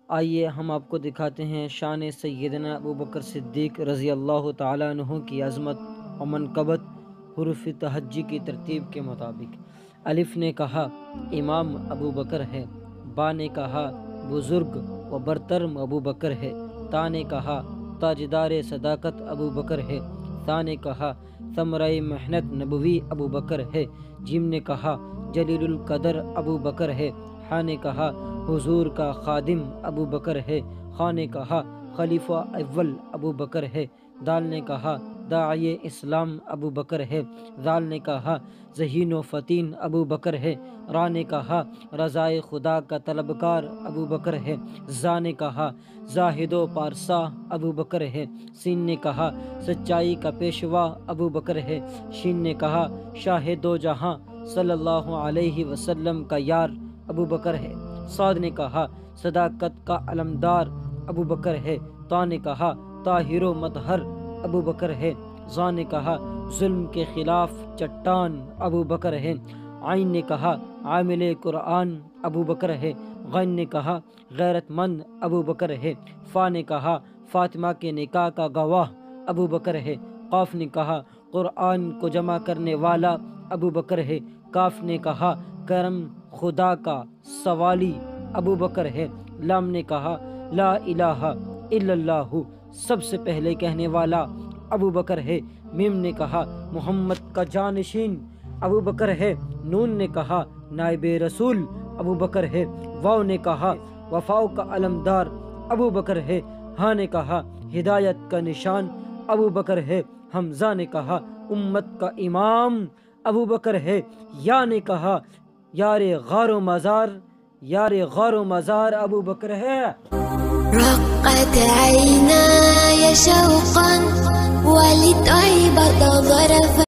آئیے ہم آپ کو دکھاتے ہیں شان سیدنا ابو بکر صدیق رضی اللہ تعالیٰ عنہ کی عظمت و منقبت حروف تہجی کی ترتیب کے مطابق۔ الف نے کہا امام ابو بکر ہے، با نے کہا بزرگ و برترم ابو بکر ہے، تا نے کہا تاجدار صداقت ابو بکر ہے، ثا نے کہا ثمرہ محنت نبوی ابو بکر ہے، جیم نے کہا جلیل القدر ابو بکر ہے، حا نے کہا حضور کا خادم ابو بکر ہے، خا نے کہا خلیفہ اول ابو بکر ہے، دال نے کہا داعی اسلام ابو بکر ہے، زال نے کہا ذہین و فتین ابو بکر ہے، را نے کہا رضائے خدا کا طلبکار ابو بکر ہے، زا نے کہا زاہد و پارسا ابو بکر ہے، سین نے کہا سچائی کا پیشوا ابو بکر ہے، شین نے کہا شاہ دو جہاں صلی اللہ علیہ وسلم کا یار ابو بکر ہے، صاد نے کہا صداقت کا علمدار ابو بکر ہے، تا نے کہا طاہر و مطہر ابو بکر ہے، ظا نے کہا ظلم کے خلاف چٹان ابو بکر ہے، عین نے کہا عامل قرآن ابو بکر ہے، غین نے کہا غیرت مند ابو بکر ہے، فا نے کہا فاطمہ کے نکاح کا گواہ ابو بکر ہے، قاف نے کہا قرآن کو جمع کرنے والا ابو بکر ہے، کاف نے کہا کرم خدا کا سوالی ابو بکر ہے، لام نے کہا لا الہ الا اللہ سب سے پہلے کہنے والا ابو بکر ہے، میم نے کہا محمد کا جانشین ابو بکر ہے، نون نے کہا نائب رسول ابو بکر ہے، واو نے کہا وفاء کا علمدار ابو بکر ہے، ہاں نے کہا ہدایت کا نشان ابو بکر ہے، حمزہ نے کہا امت کا امام ابو بکر ہے، یا نے کہا یار غار و مزار ابو بکر ہے۔ رقت عينا